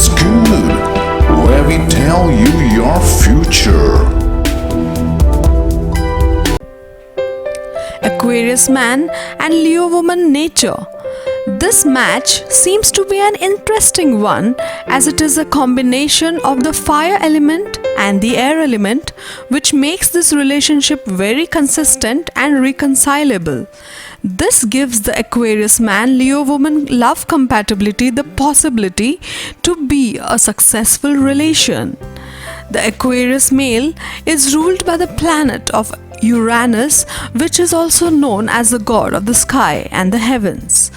good, where we tell you your future. Aquarius man and Leo woman nature. This match seems to be an interesting one as it is a combination of the fire element and the air element, which makes this relationship very consistent and reconcilable. This gives the Aquarius man Leo woman love compatibility the possibility to be a successful relation. The Aquarius male is ruled by the planet of Uranus, which is also known as the god of the sky and the heavens.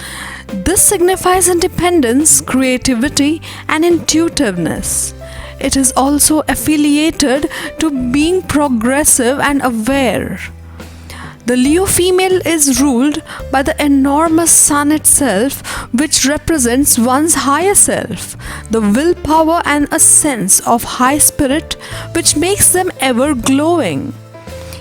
This signifies independence, creativity, and intuitiveness. It is also affiliated to being progressive and aware. The Leo female is ruled by the enormous sun itself, which represents one's higher self, the willpower and a sense of high spirit which makes them ever glowing.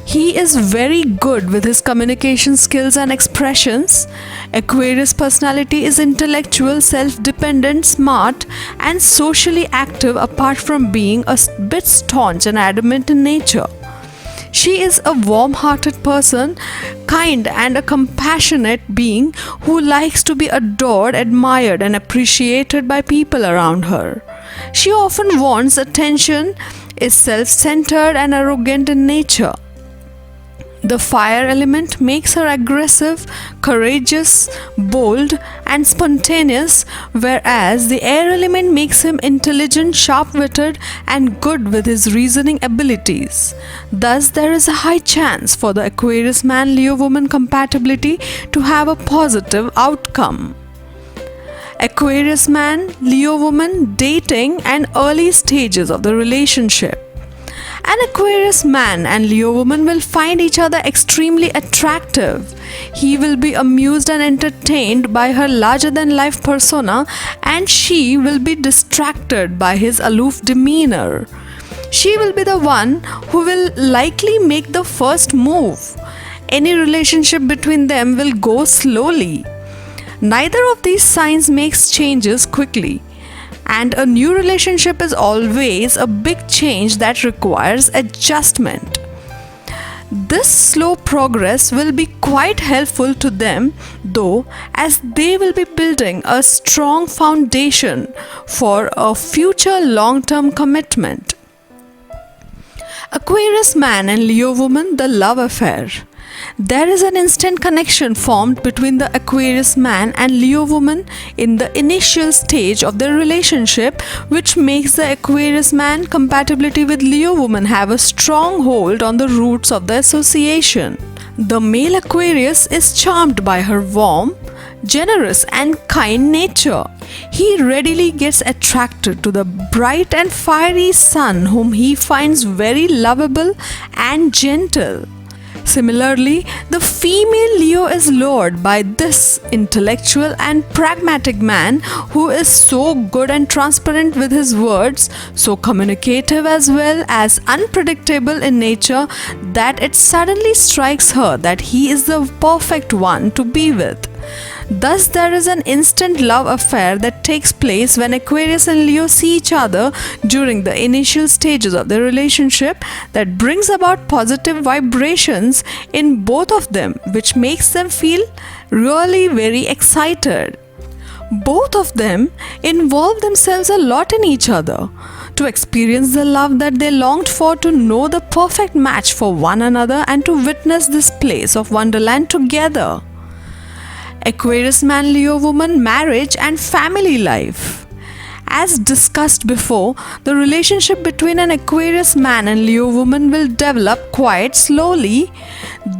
He is very good with his communication skills and expressions. Aquarius personality is intellectual, self-dependent, smart, and socially active apart from being a bit staunch and adamant in nature. She is a warm-hearted person, kind and a compassionate being who likes to be adored, admired, and appreciated by people around her. She often wants attention, is self-centered and arrogant in nature. The fire element makes her aggressive, courageous, bold, and spontaneous, whereas the air element makes him intelligent, sharp-witted, and good with his reasoning abilities. Thus, there is a high chance for the Aquarius man Leo woman compatibility to have a positive outcome. Aquarius man Leo woman dating and early stages of the relationship. An Aquarius man and Leo woman will find each other extremely attractive. He will be amused and entertained by her larger-than-life persona, and she will be distracted by his aloof demeanor. She will be the one who will likely make the first move. Any relationship between them will go slowly. Neither of these signs makes changes quickly. And a new relationship is always a big change that requires adjustment. This slow progress will be quite helpful to them, though, as they will be building a strong foundation for a future long-term commitment. Aquarius man and Leo woman, the love affair. There is an instant connection formed between the Aquarius man and Leo woman in the initial stage of their relationship, which makes the Aquarius man compatibility with Leo woman have a strong hold on the roots of the association. The male Aquarius is charmed by her warm, generous and kind nature. He readily gets attracted to the bright and fiery sun, whom he finds very lovable and gentle. Similarly, the female Leo is lured by this intellectual and pragmatic man who is so good and transparent with his words, so communicative as well as unpredictable in nature that it suddenly strikes her that he is the perfect one to be with. Thus, there is an instant love affair that takes place when Aquarius and Leo see each other during the initial stages of the relationship that brings about positive vibrations in both of them, which makes them feel really very excited. Both of them involve themselves a lot in each other to experience the love that they longed for, to know the perfect match for one another, and to witness this place of wonderland together. Aquarius man Leo woman marriage and family life. As discussed before, the relationship between an Aquarius man and Leo woman will develop quite slowly.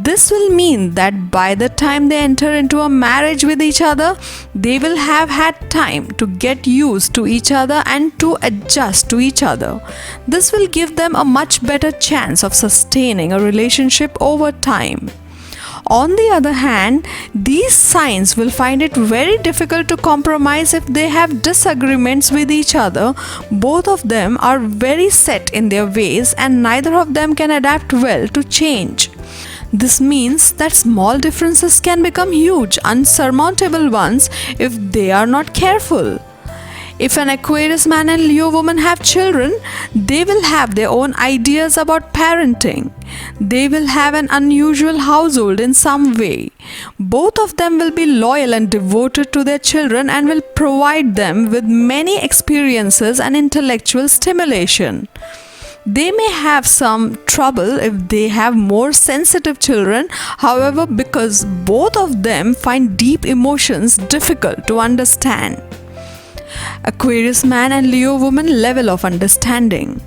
This will mean that by the time they enter into a marriage with each other, they will have had time to get used to each other and to adjust to each other. This will give them a much better chance of sustaining a relationship over time. On the other hand, these signs will find it very difficult to compromise if they have disagreements with each other. Both of them are very set in their ways and neither of them can adapt well to change. This means that small differences can become huge, unsurmountable ones if they are not careful. If an Aquarius man and Leo woman have children, they will have their own ideas about parenting. They will have an unusual household in some way. Both of them will be loyal and devoted to their children and will provide them with many experiences and intellectual stimulation. They may have some trouble if they have more sensitive children, however, because both of them find deep emotions difficult to understand. Aquarius man and Leo woman level of understanding.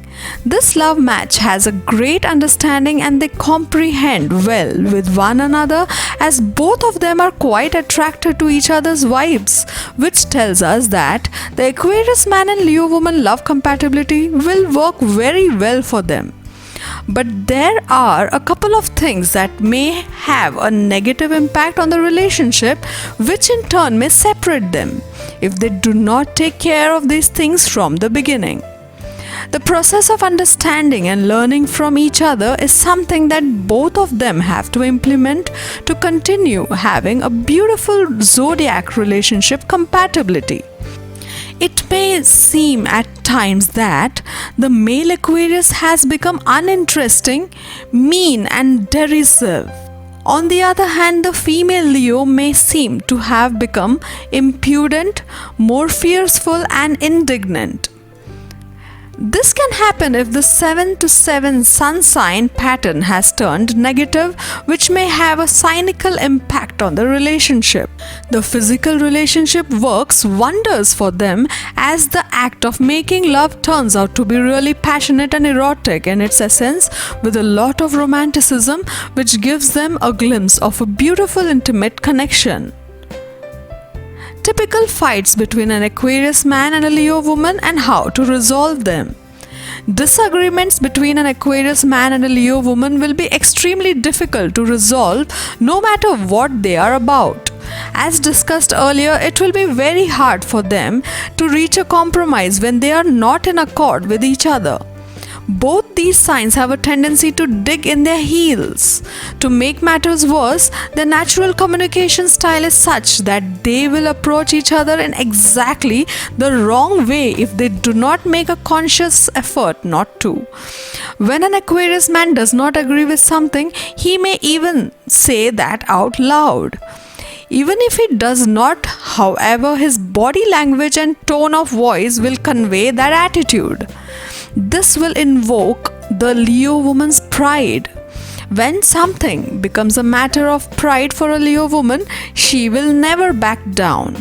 This love match has a great understanding and they comprehend well with one another, as both of them are quite attracted to each other's vibes, which tells us that the Aquarius man and Leo woman love compatibility will work very well for them. But there are a couple of things that may have a negative impact on the relationship, which in turn may separate them if they do not take care of these things from the beginning. The process of understanding and learning from each other is something that both of them have to implement to continue having a beautiful zodiac relationship compatibility. It may seem at times that the male Aquarius has become uninteresting, mean and derisive. On the other hand, the female Leo may seem to have become impudent, more fearful and indignant. This can happen if the 7 to 7 sun sign pattern has turned negative, which may have a cynical impact on the relationship. The physical relationship works wonders for them, as the act of making love turns out to be really passionate and erotic in its essence, with a lot of romanticism, which gives them a glimpse of a beautiful intimate connection. Typical fights between an Aquarius man and a Leo woman and how to resolve them. Disagreements between an Aquarius man and a Leo woman will be extremely difficult to resolve no matter what they are about. As discussed earlier, it will be very hard for them to reach a compromise when they are not in accord with each other. Both these signs have a tendency to dig in their heels. To make matters worse, their natural communication style is such that they will approach each other in exactly the wrong way if they do not make a conscious effort not to. When an Aquarius man does not agree with something, he may even say that out loud. Even if he does not, however, his body language and tone of voice will convey that attitude. This will invoke the Leo woman's pride. When something becomes a matter of pride for a Leo woman, she will never back down.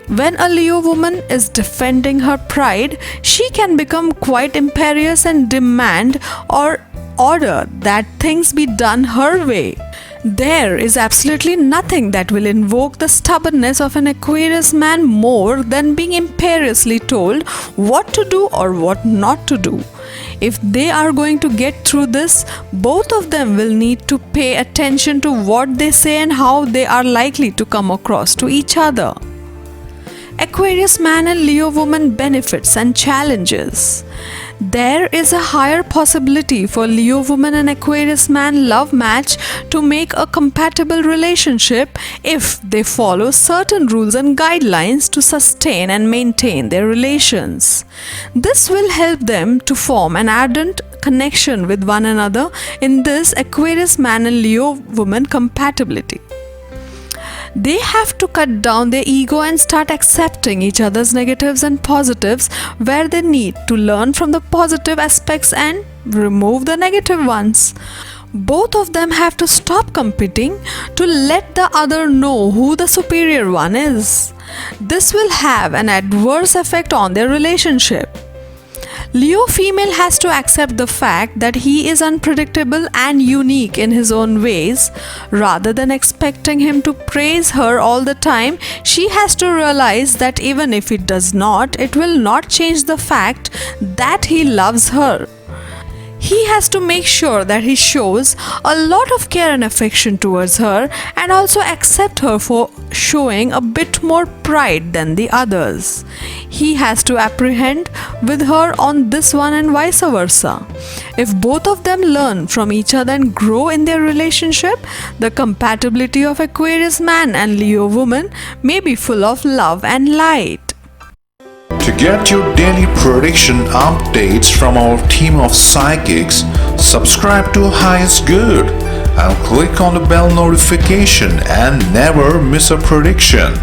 When a Leo woman is defending her pride, she can become quite imperious and demand or order that things be done her way. There is absolutely nothing that will invoke the stubbornness of an Aquarius man more than being imperiously told what to do or what not to do. If they are going to get through this, both of them will need to pay attention to what they say and how they are likely to come across to each other. Aquarius man and Leo woman benefits and challenges. There is a higher possibility for Leo woman and Aquarius man love match to make a compatible relationship if they follow certain rules and guidelines to sustain and maintain their relations. This will help them to form an ardent connection with one another in this Aquarius man and Leo woman compatibility. They have to cut down their ego and start accepting each other's negatives and positives, where they need to learn from the positive aspects and remove the negative ones. Both of them have to stop competing to let the other know who the superior one is. This will have an adverse effect on their relationship. Leo female has to accept the fact that he is unpredictable and unique in his own ways. Rather than expecting him to praise her all the time, she has to realize that even if he does not, it will not change the fact that he loves her. He has to make sure that he shows a lot of care and affection towards her and also accept her for showing a bit more pride than the others. He has to apprehend with her on this one and vice versa. If both of them learn from each other and grow in their relationship, the compatibility of Aquarius man and Leo woman may be full of love and light. To get your daily prediction updates from our team of psychics, subscribe to Highest Good and click on the bell notification and never miss a prediction.